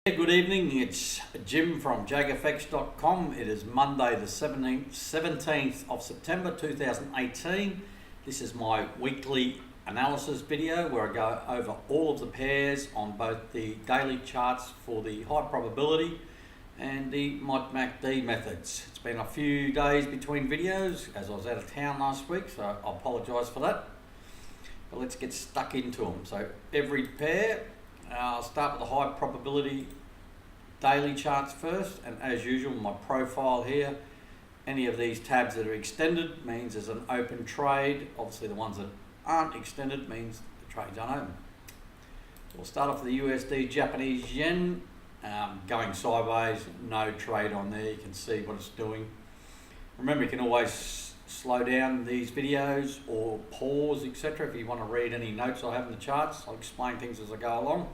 Good evening, it's Jim from JAGfx.com. It is Monday the 17th of September 2018. This is my weekly analysis video where I go over all of the pairs on both the daily charts for the high probability and the MACD methods. It's been a few days between videos as I was out of town last week, so I apologise for that. But let's get stuck into them. So every pair, I'll start with the high probability daily charts first, and as usual my profile here, any of these tabs that are extended means there's an open trade. Obviously the ones that aren't extended means the trade's unopened. We'll start off with the USD Japanese yen, going sideways, no trade on there. You can see what it's doing. Remember, you can always slow down these videos or pause, etc. if you want to read any notes I have in the charts. I'll explain things as I go along.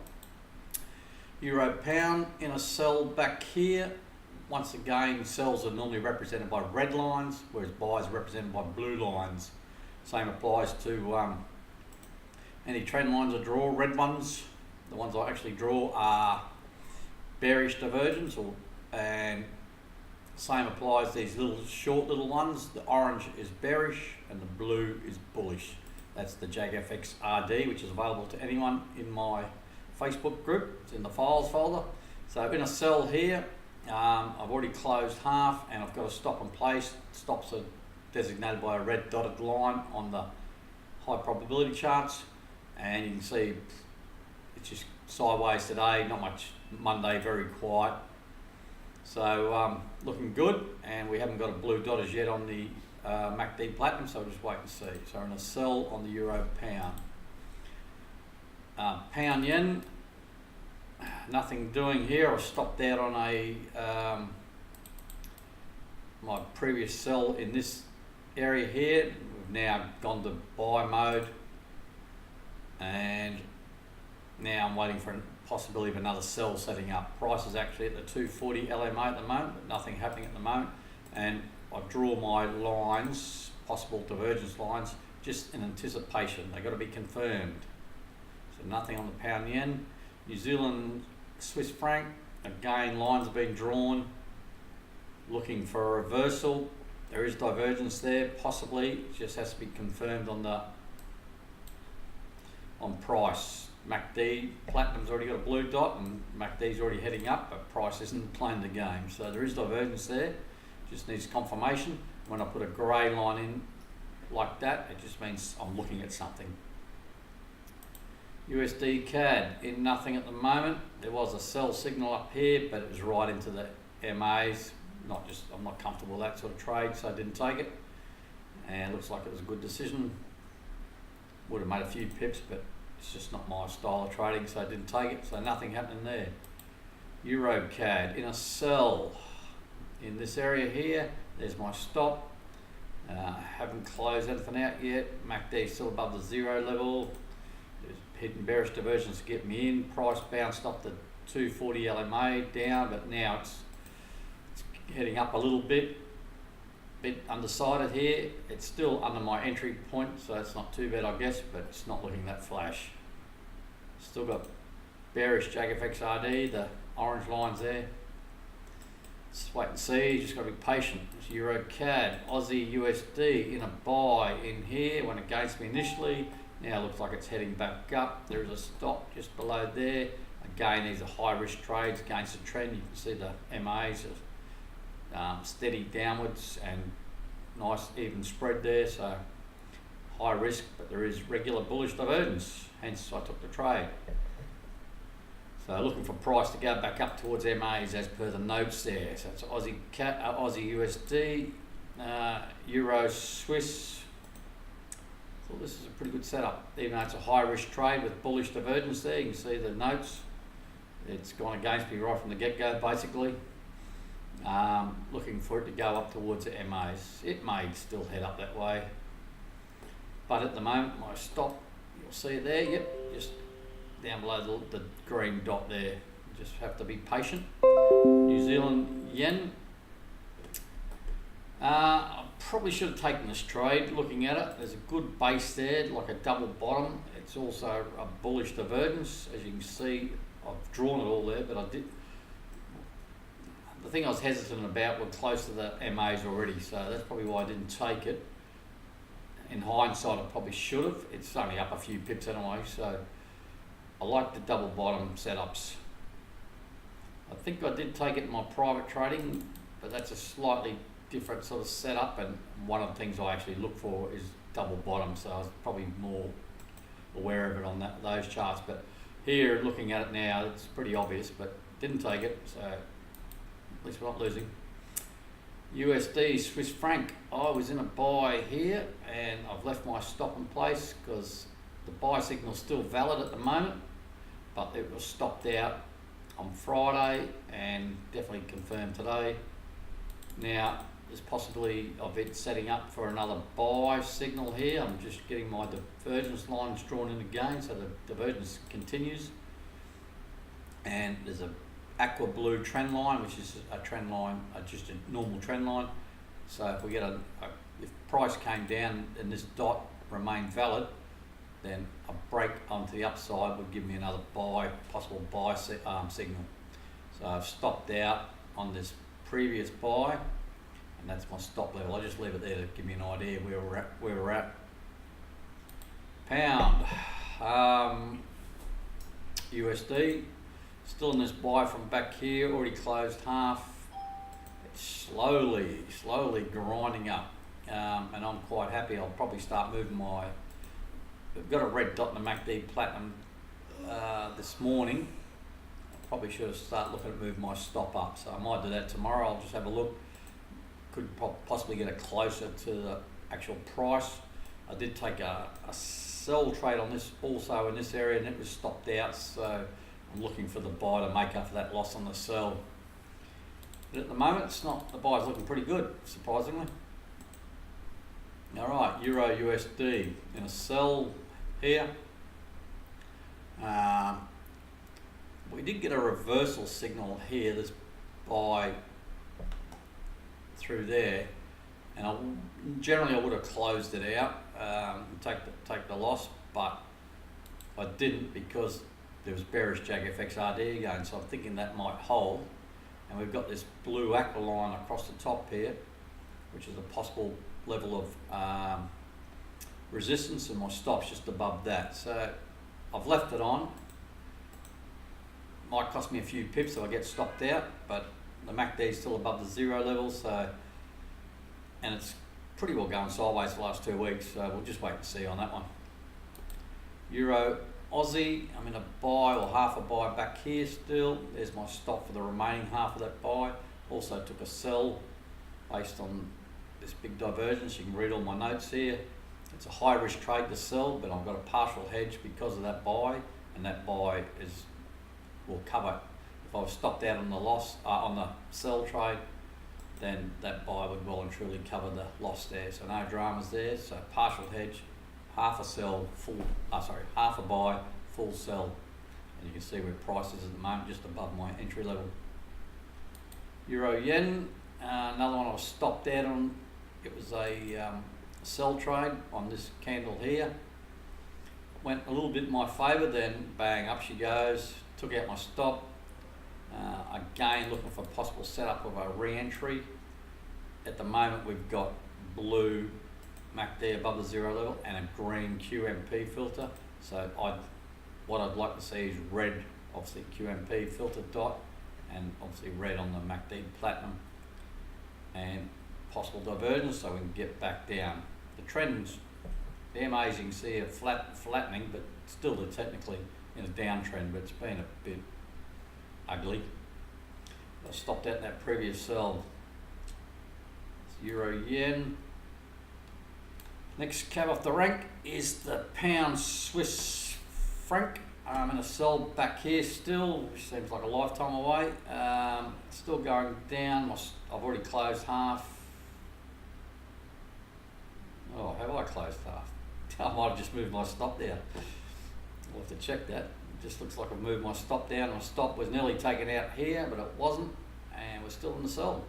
Euro pound in a sell back here. Once again, sells are normally represented by red lines, whereas buys are represented by blue lines. Same applies to any trend lines I draw. Red ones, the ones I actually draw, are bearish divergence, and same applies to these little short little ones. The orange is bearish and the blue is bullish. That's the JAGfx RD, which is available to anyone in my Facebook group. It's in the files folder. So in a sell here, I've already closed half and I've got a stop in place. Stops are designated by a red dotted line on the high probability charts, and you can see it's just sideways today, not much. Monday, very quiet. So looking good, and we haven't got a blue dot as yet on the MACD Platinum, so we'll just wait and see. So we're in a sell on the Euro pound. Pound yen, nothing doing here. I stopped out on a my previous sell in this area here. We've now gone to buy mode, and now I'm waiting for a possibility of another sell setting up. Price is actually at the 240 LMA at the moment, but nothing happening at the moment. And I draw my lines, possible divergence lines, just in anticipation. They've got to be confirmed. So nothing on the pound yen. New Zealand Swiss franc, again lines have been drawn, looking for a reversal. There is divergence there, possibly. It just has to be confirmed on price. MACD Platinum's already got a blue dot and MACD's already heading up, but price isn't playing the game. So there is divergence there, just needs confirmation. When I put a grey line in like that, it just means I'm looking at something. USD CAD in nothing at the moment. There was a sell signal up here, but it was right into the MAs. I'm not comfortable with that sort of trade, so I didn't take it. And it looks like it was a good decision. Would have made a few pips, but it's just not my style of trading, so I didn't take it. So nothing happening there. Euro CAD in a sell in this area here. There's my stop. Haven't closed anything out yet. MACD still above the 0 level. There's hidden bearish divergence to get me in. Price bounced off the 240 LMA down, but now it's heading up a little bit undecided here. It's still under my entry point, so it's not too bad, I guess, but it's not looking that flash. Still got bearish JAGfx RD, the orange lines there. Let's wait and see, just got to be patient. It's Euro CAD, Aussie USD in a buy in here, went against me initially. Now looks like it's heading back up. There is a stop just below there. Again, these are high risk trades against the trend. You can see the MAs are steady downwards and nice even spread there. So high risk, but there is regular bullish divergence. Hence I took the trade. So looking for price to go back up towards MAs as per the notes there. So it's Aussie USD, Euro Swiss. So this is a pretty good setup, even though it's a high risk trade with bullish divergence there. You can see the notes. It's gone against me right from the get-go basically. Looking for it to go up towards the MAs. It may still head up that way, but at the moment my stop, you'll see it there, yep, just down below the green dot there. You just have to be patient. New Zealand yen, I probably should have taken this trade. Looking at it, there's a good base there, like a double bottom. It's also a bullish divergence, as you can see I've drawn it all there, but I did. The thing I was hesitant about were close to the MAs already, so that's probably why I didn't take it. In hindsight, I probably should have. It's only up a few pips anyway, so I like the double bottom setups. I think I did take it in my private trading, but that's a slightly different sort of setup, and one of the things I actually look for is double bottom, so I was probably more aware of it on those charts. But here, looking at it now, it's pretty obvious, but didn't take it, so at least we're not losing. USD, Swiss franc, I was in a buy here, and I've left my stop in place because the buy signal is still valid at the moment, but it was stopped out on Friday and definitely confirmed today. Now, there's possibility of it setting up for another buy signal here. I'm just getting my divergence lines drawn in again, so the divergence continues. And there's a aqua blue trend line, which is a trend line, just a normal trend line. So if we get if price came down and this dot remained valid, then a break onto the upside would give me another possible buy signal. So I've stopped out on this previous buy, and that's my stop level. I just leave it there to give me an idea where we're at. Pound, USD, still in this buy from back here, already closed half. It's slowly grinding up, and I'm quite happy. I'll probably start moving we've got a red dot in the MACD Platinum this morning. I probably should have started looking at moving my stop up, so I might do that tomorrow. I'll just have a look. Could possibly get it closer to the actual price. I did take a sell trade on this also in this area, and it was stopped out, so I'm looking for the buy to make up for that loss on the sell. But at the moment, it's not. The buy's looking pretty good, surprisingly. All right, Euro USD in a sell here. We did get a reversal signal here. This buy through there, and generally I would have closed it out, take the loss, but I didn't because there was bearish JAGfx RD again. So I'm thinking that might hold, and we've got this blue aqua line across the top here, which is a possible level of resistance, and my stop's just above that. So I've left it on. Might cost me a few pips if I get stopped out, but the MACD is still above the zero level, so, and it's pretty well going sideways the last 2 weeks, so we'll just wait and see on that one. Euro Aussie, I'm in a buy or half a buy back here still. There's my stop for the remaining half of that buy. Also took a sell based on this big divergence. You can read all my notes here. It's a high risk trade to sell, but I've got a partial hedge because of that buy, and that buy will cover. If I was stopped out on the loss on the sell trade, then that buy would well and truly cover the loss there. So no dramas there. So partial hedge, half a sell, half a buy, full sell, and you can see where price is at the moment, just above my entry level. Euro yen, another one I was stopped out on. It was a sell trade on this candle here. Went a little bit in my favour, then bang, up she goes. Took out my stop. Again, looking for possible setup of a re-entry. At the moment, we've got blue MACD above the zero level and a green QMP filter. So what I'd like to see is red, obviously QMP filter dot, and obviously red on the MACD Platinum, and possible divergence so we can get back down. The trends, the MAs you can see are flattening, but still they're technically in a downtrend, but it's been a bit ugly. I stopped out in that previous sell. It's Euro yen. Next cab off the rank is the pound Swiss franc. I'm in a sell back here still, which seems like a lifetime away. Still going down. I've already closed half. Oh, have I closed half? I might have just moved my stop down. I'll have to check that. It just looks like I've moved my stop down. My stop was nearly taken out here, but it wasn't, and we're still in the sell.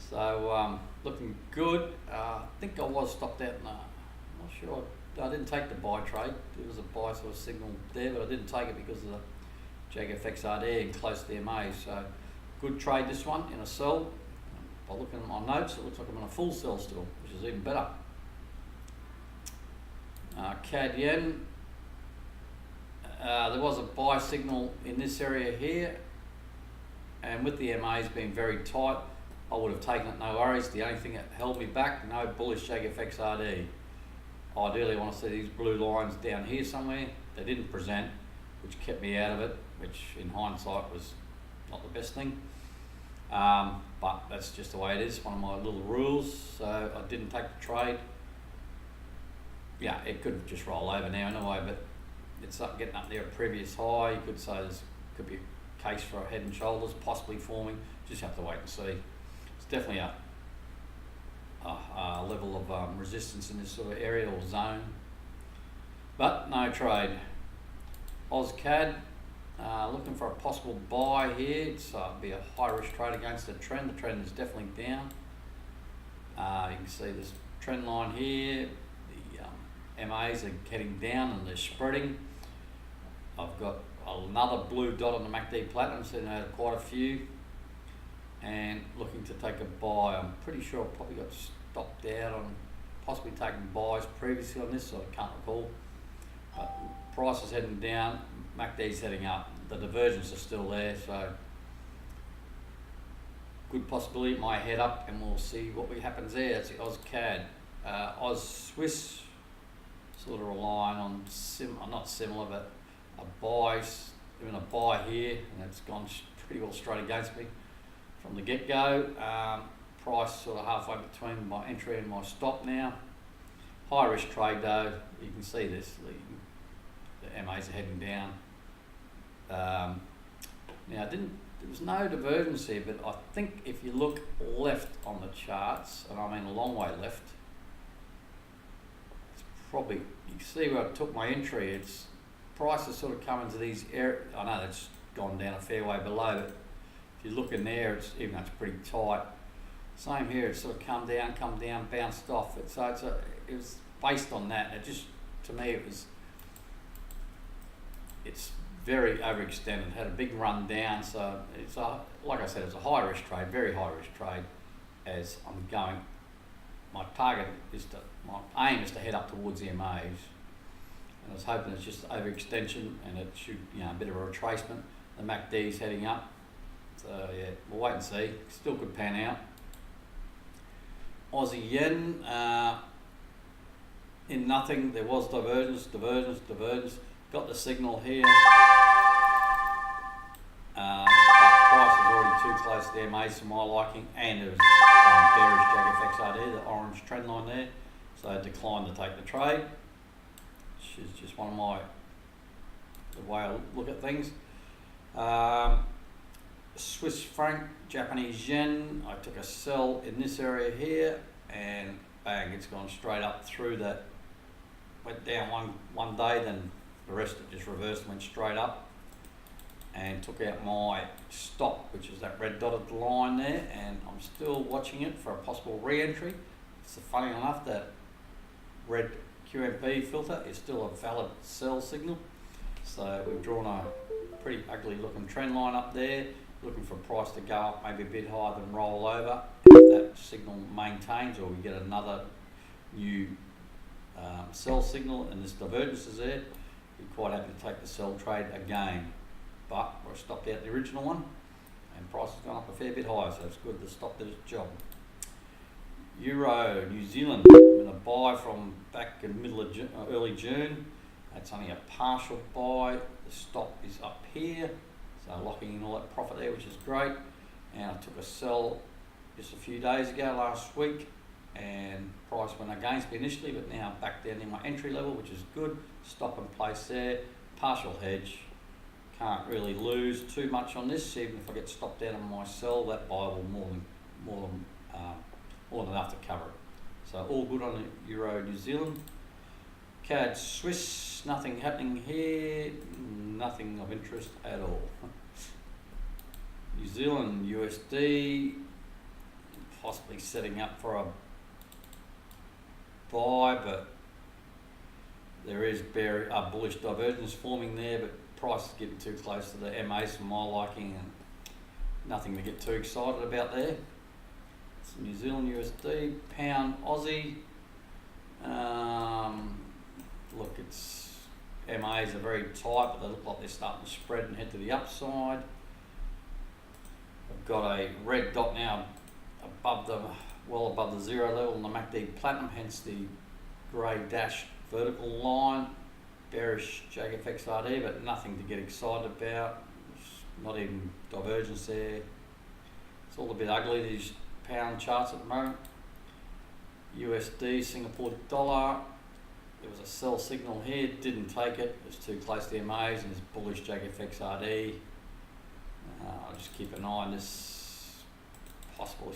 So looking good. I think I was stopped out. No, I'm not sure. I didn't take the buy trade. There was a buy sort of signal there, but I didn't take it because of JAGfx RD and close to the MA. So good trade this one in a sell. By looking at my notes, it looks like I'm in a full sell still, which is even better. CAD yen. There was a buy signal in this area here, and with the MAs being very tight, I would have taken it, no worries. The only thing that held me back, no bullish JAGfx RD. Ideally, I want to see these blue lines down here somewhere. They didn't present, which kept me out of it, which in hindsight was not the best thing. But that's just the way it is, one of my little rules. So I didn't take the trade. Yeah, it could just roll over now anyway, but it's up, getting up there at previous high. You could say there's could be a case for a head and shoulders possibly forming. Just have to wait and see. It's definitely a level of resistance in this sort of area or zone, but no trade. AusCAD, looking for a possible buy here. It's be a high risk trade against the trend. The trend is definitely down. You can see this trend line here. The MAs are heading down and they're spreading. I've got another blue dot on the MACD Platinum, so I had quite a few, and looking to take a buy. I'm pretty sure I probably got stopped out on possibly taking buys previously on this, so I can't recall. But price is heading down, MACD's heading up. The divergence is still there, so good possibility it might head up, and we'll see what happens there. That's the AusCAD. Aus-Swiss, sort of relying on not similar, but a buy, even a buy here, and it's gone pretty well straight against me from the get-go. Price sort of halfway between my entry and my stop now. High risk trade though, you can see this, the MAs are heading down. Now there was no divergence here, but I think if you look left on the charts, and I mean a long way left, it's probably, you can see where I took my entry. It's price is sort of coming to these areas. I know that's gone down a fair way below, but if you look in there, it's, even though it's pretty tight, same here, it's sort of come down, bounced off. It was based on that. It just, to me, it's very overextended. Had a big run down, so it's like I said, it's a high risk trade, very high risk trade. As I'm going, my aim is to head up towards the MAs, and I was hoping it's just overextension, and it should, a bit of a retracement. The MACD's heading up, so yeah, we'll wait and see. Still could pan out. Aussie yen, in nothing. There was divergence. Got the signal here. But price is already too close to the MAs for my liking, and there's bearish JAGfx RD, the orange trend line there. So I declined to take the trade, which is just one of the way I look at things. Swiss franc, Japanese yen, I took a sell in this area here, and bang, it's gone straight up through that. Went down one day, then the rest it just reversed, went straight up, and took out my stop, which is that red dotted line there, and I'm still watching it for a possible re-entry. It's funny enough that red QMP filter is still a valid sell signal. So we've drawn a pretty ugly looking trend line up there, looking for price to go up maybe a bit higher than roll over. If that signal maintains, or we get another new sell signal and this divergence is there, be quite happy to take the sell trade again. But I stopped out the original one, and price has gone up a fair bit higher, so it's good to stop did its job. Euro, New Zealand, I'm in a buy from back in early June. That's only a partial buy. The stop is up here, so locking in all that profit there, which is great. And I took a sell just a few days ago, last week, and price went against me initially, but now back down in my entry level, which is good. Stop in place there, partial hedge. Can't really lose too much on this. Even if I get stopped out on my sell, that buy will more than enough to cover it. So all good on the Euro New Zealand. CAD Swiss, nothing happening here, nothing of interest at all. New Zealand USD, possibly setting up for a buy, but there is bullish divergence forming there, but price is getting too close to the MAs for my liking, and nothing to get too excited about there. It's New Zealand USD, pound Aussie. Look, it's MAs are very tight, but they look like they're starting to spread and head to the upside. I've got a red dot now well above the zero level on the MACD Platinum, hence the grey dashed vertical line. Bearish JAGfx RD, but nothing to get excited about. It's not even divergence there. It's all a bit ugly, these pound charts at the moment. USD, Singapore dollar. There was a sell signal here, didn't take it. It's too close to the MAs, and it's bullish JAGfx RD. I'll just keep an eye on this. Possible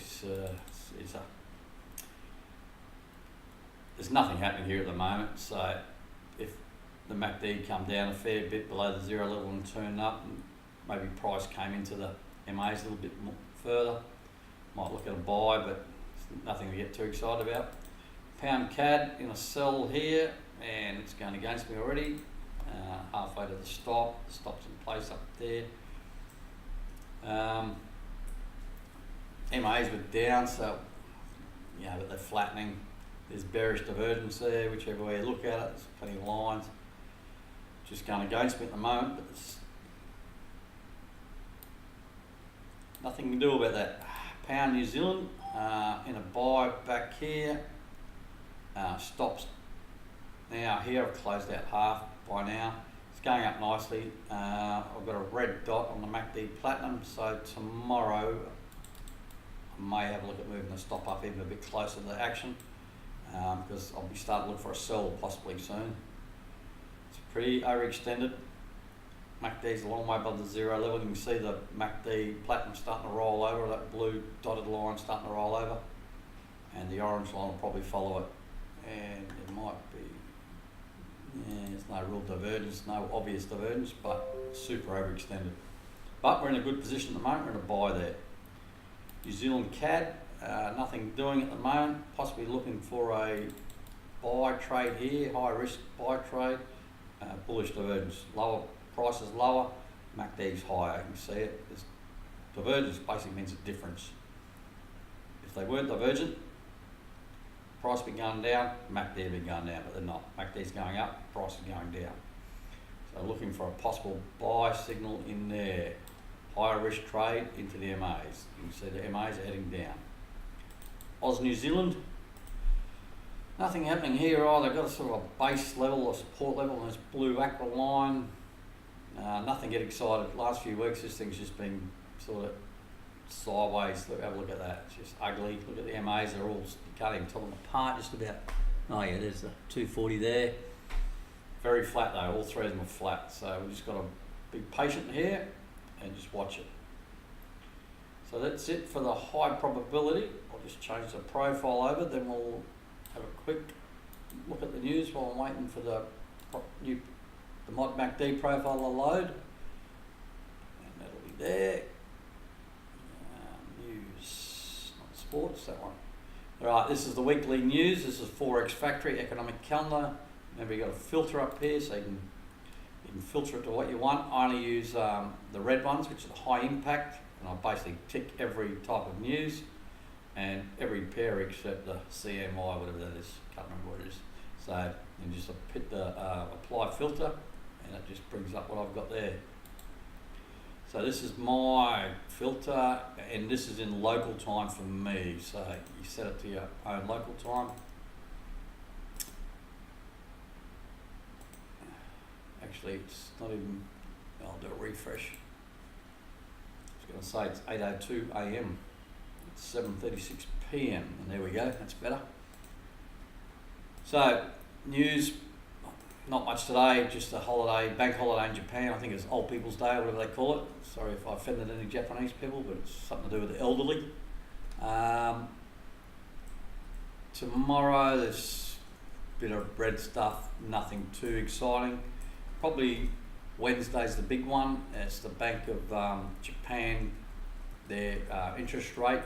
there's nothing happening here at the moment, so if the MACD come down a fair bit below the zero level and turn up, and maybe price came into the MAs a little bit more further, might look at a buy, but it's nothing to get too excited about. Pound CAD in a sell here, and it's going against me already. Halfway to the stop, the stop's in place up there. MAs were down, so but they're flattening. There's bearish divergence there, whichever way you look at it. There's plenty of lines just going against me at the moment, but there's nothing to do about that. Pound New Zealand in a buy back here. Stops now here. I've closed out half by now. It's going up nicely. I've got a red dot on the MACD Platinum, so tomorrow I may have a look at moving the stop up even a bit closer to the action, because I'll be starting to look for a sell possibly soon. It's pretty overextended. MACD's a long way above the zero level. You can see the MACD Platinum starting to roll over, that blue dotted line starting to roll over, and the orange line will probably follow it. And it might be, there's no real divergence, no obvious divergence, but super overextended. But we're in a good position at the moment, we're in a buy there. New Zealand CAD, nothing doing at the moment, possibly looking for a buy trade here, high risk buy trade, bullish divergence, lower prices lower, MACD's higher, you can see it. This divergence basically means a difference. If they weren't divergent, price be going down, MACD be going down, but they're not. MACD's going up, price is going down. So looking for a possible buy signal in there. Higher risk trade into the MAs. You can see the MAs are heading down. Oz New Zealand, nothing happening here either. Got a sort of a base level, a support level, and this blue aqua line. Nothing get excited. Last few weeks this thing's just been sort of sideways. Look, have a look at that. It's just ugly. Look at the MAs, they're all, you can't even tell them apart just about. Oh yeah, there's the 240 there. Very flat though, all three of them are flat. So we've just got to be patient here and just watch it. So that's it for the high probability. I'll just change the profile over, then we'll have a quick look at the news while I'm waiting for the mod MACD profile to load. And that'll be there. News, not sports, that one. Alright, this is the weekly news. This is Forex Factory economic calendar. Remember, you've got a filter up here, so you can filter it to what you want. I only use the red ones, which are the high impact, and I basically tick every type of news and every pair except the CMI, whatever that is. Can't remember what it is. So you just hit the apply filter, and it just brings up what I've got there. So this is my filter, and this is in local time for me. So you set it to your own local time. Actually, it's not even, I'll do a refresh. I was going to say it's 8:02 AM. It's 7:36 PM, and there we go, that's better. So, news, not much today, just a holiday, bank holiday in Japan. I think it's Old People's Day, or whatever they call it. Sorry if I offended any Japanese people, but it's something to do with the elderly. Tomorrow, there's a bit of red stuff, nothing too exciting. Probably Wednesday's the big one. It's the Bank of Japan, their interest rate.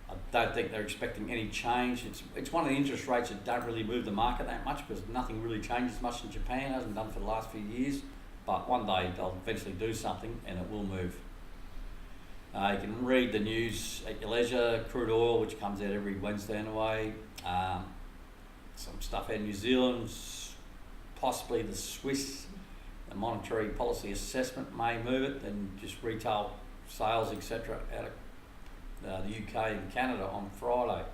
I don't think they're expecting any change. It's one of the interest rates that don't really move the market that much, because nothing really changes much in Japan. It hasn't done for the last few years, but one day they'll eventually do something and it will move. You can read the news at your leisure. Crude oil, which comes out every Wednesday anyway. Some stuff out of New Zealand, possibly the Swiss, the monetary policy assessment may move it, and just retail sales, etc. out of the UK and Canada on Friday.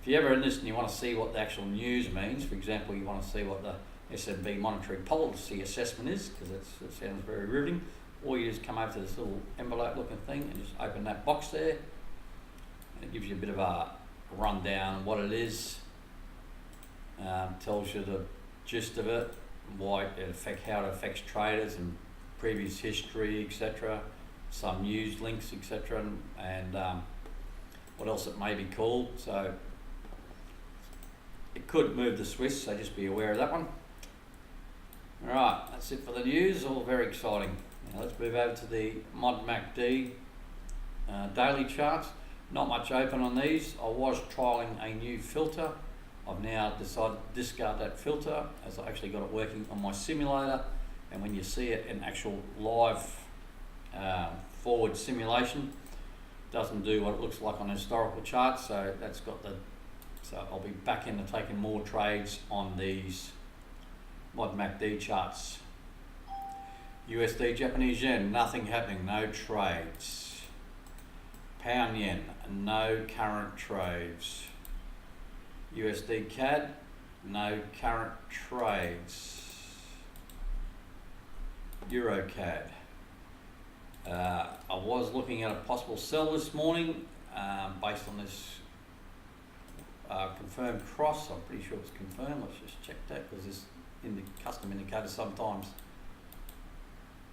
If you're ever in this and you want to see what the actual news means, for example, you want to see what the SMB monetary policy assessment is, because it sounds very riveting, or you just come over to this little envelope looking thing and just open that box there, and it gives you a bit of a rundown on what it is, tells you the gist of it, how it affects traders and previous history, etc., some news links, etc., and what else it may be called. So it could move the Swiss, so just be aware of that one. Alright, that's it for the news, all very exciting. Now let's move over to the Mod MACD daily charts. Not much open on these. I was trialling a new filter. I've now decided to discard that filter as I actually got it working on my simulator, and when you see it in actual live forward simulation, it doesn't do what it looks like on a historical chart, so that's got the, so I'll be back into taking more trades on these Mod MACD charts. USD Japanese yen, nothing happening, no trades. Pound yen, no current trades. USD CAD, no current trades. Euro CAD. I was looking at a possible sell this morning based on this confirmed cross. I'm pretty sure it's confirmed. Let's just check that, because this in the custom indicator sometimes.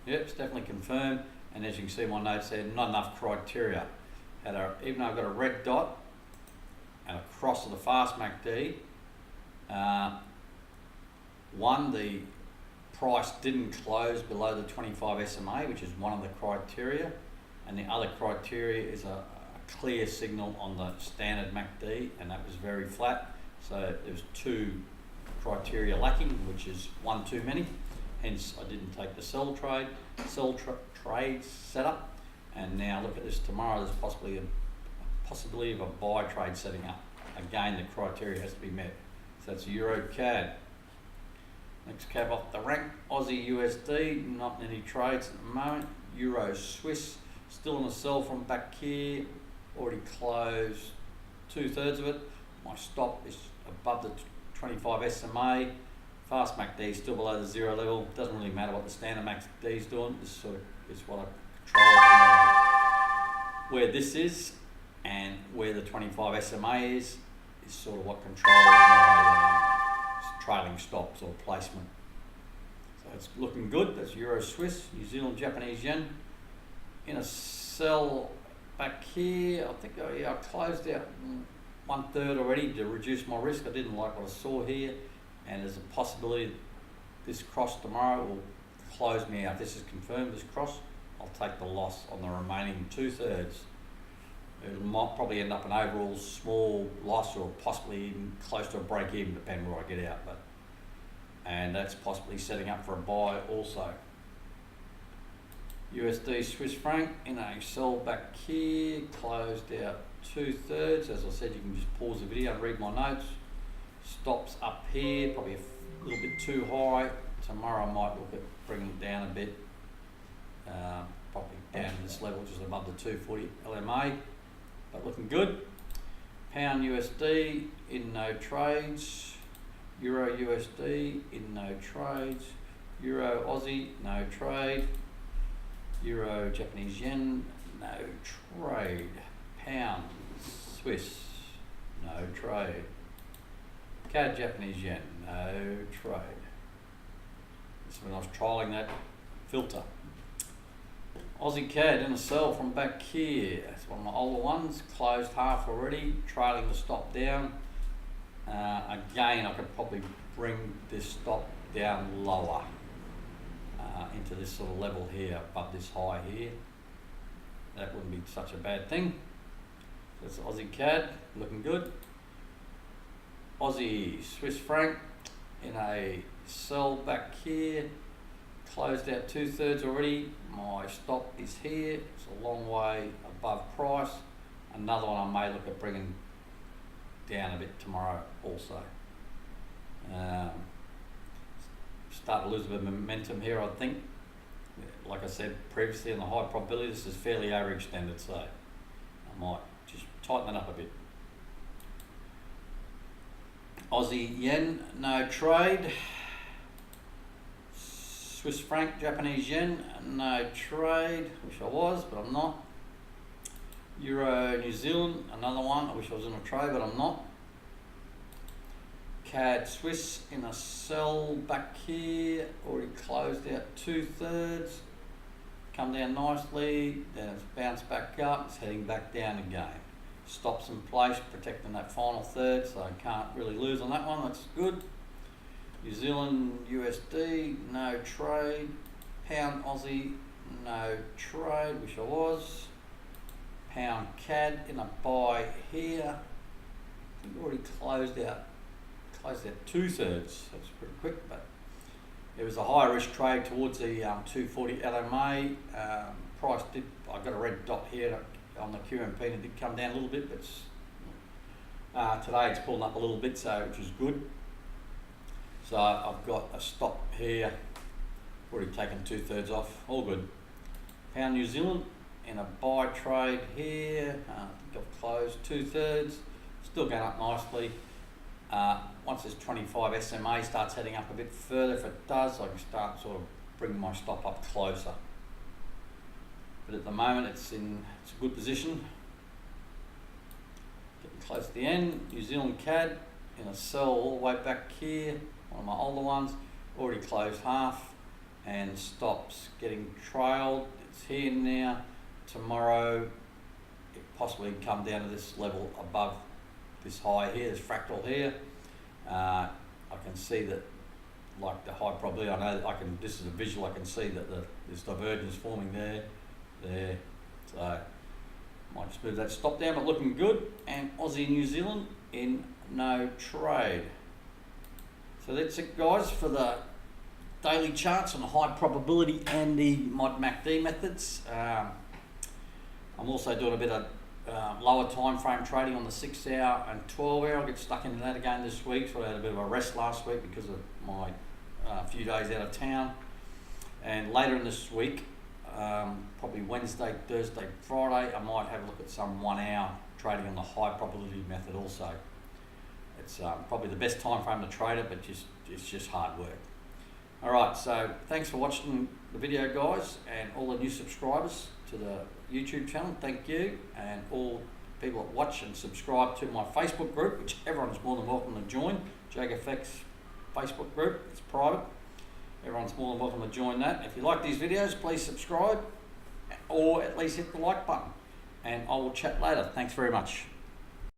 Yep, it's definitely confirmed, and as you can see my notes there, not enough criteria. Even though I've got a red dot and a cross of the fast MACD, one, the price didn't close below the 25 SMA, which is one of the criteria, and the other criteria is a clear signal on the standard MACD, and that was very flat. So there's two criteria lacking, which is one too many. Hence I didn't take the sell trade setup. And now look at this, tomorrow there's possibly a possibility of a buy trade setting up. Again, the criteria has to be met. So that's Euro CAD. Next cap off the rank, Aussie USD, not any trades at the moment. Euro Swiss, still on a sell from back here, already closed 2/3 of it. My stop is above the 25 SMA. Fast MACD is still below the zero level. Doesn't really matter what the standard MACD is doing. This sort of is what I control. Where this is and where the 25 SMA is sort of what controls my trailing stops or placement. So it's looking good. That's Euro Swiss, New Zealand Japanese yen. In a sell back here, I think I closed out 1/3 already to reduce my risk. I didn't like what I saw here, and there's a possibility this cross tomorrow will close me out. This is confirmed, this cross. I'll take the loss on the remaining 2/3. It might probably end up an overall small loss, or possibly even close to a break even, depending where I get out. And that's possibly setting up for a buy also. USD Swiss franc in a sell back here, closed out 2/3. As I said, you can just pause the video and read my notes. Stops up here, probably a little bit too high. Tomorrow I might look at bringing it down a bit, probably down to this level, just above the 240 LMA, but looking good. Pound USD in no trades. Euro USD in no trades. Euro Aussie, no trade. Euro Japanese yen, no trade. Pound Swiss, no trade. CAD Japanese yen, no trade. This is when I was trialing that filter. Aussie CAD in a sell from back here. It's one of my older ones, closed half already, trailing the stop down. Again, I could probably bring this stop down lower into this sort of level here, above this high here. That wouldn't be such a bad thing. That's Aussie CAD, looking good. Aussie Swiss franc in a sell back here, closed out 2/3 already. My stop is here. It's a long way above price. Another one I may look at bringing down a bit tomorrow also. Start to lose a bit of momentum here, I think. Like I said previously, in the high probability, this is fairly overextended, so I might just tighten it up a bit. Aussie yen, no trade. Swiss franc, Japanese yen, no trade. Wish I was, but I'm not. Euro, New Zealand, another one. I wish I was in a trade, but I'm not. CAD Swiss in a sell back here. Already closed out 2/3. Come down nicely. Then it's bounced back up. It's heading back down again. Stops in place, protecting that final third, so I can't really lose on that one. That's good. New Zealand USD, no trade. Pound Aussie, no trade. Wish I was. Pound CAD in a buy here. I think already closed out 2/3. That's pretty quick, but it was a high risk trade towards the 240 LMA. Price did. I got a red dot here on the QMP, and it did come down a little bit, but today it's pulling up a little bit, so which is good. So I've got a stop here. Already taken 2/3 off. All good. Pound New Zealand in a buy trade here. I think I've closed 2/3. Still going up nicely. Once this 25 SMA starts heading up a bit further, if it does, I can start sort of bringing my stop up closer. But at the moment, it's a good position. Getting close to the end. New Zealand CAD in a sell all the way back here. One of my older ones. Already closed half, and stops getting trailed. It's here now. Tomorrow, it possibly can come down to this level above this high here, this fractal here. I can see that, like the high probability, I know that this is a visual, I can see that there's divergence forming there. So might just move that stop down, but looking good. And Aussie New Zealand in no trade. So that's it, guys, for the daily charts on the high probability and the mod MACD methods. I'm also doing a bit of lower time frame trading on the 6 hour and 12 hour. I'll get stuck into that again this week. So I had a bit of a rest last week because of my few days out of town. And later in this week, probably Wednesday, Thursday, Friday, I might have a look at some 1 hour trading on the high probability method also. It's probably the best time frame to trade it, but it's just hard work. Alright, so thanks for watching the video, guys, and all the new subscribers to the YouTube channel, thank you, and all people that watch and subscribe to my Facebook group, which everyone's more than welcome to join. JAGfx Facebook group, it's private. Everyone's more than welcome to join that. If you like these videos, please subscribe, or at least hit the like button, and I will chat later. Thanks very much.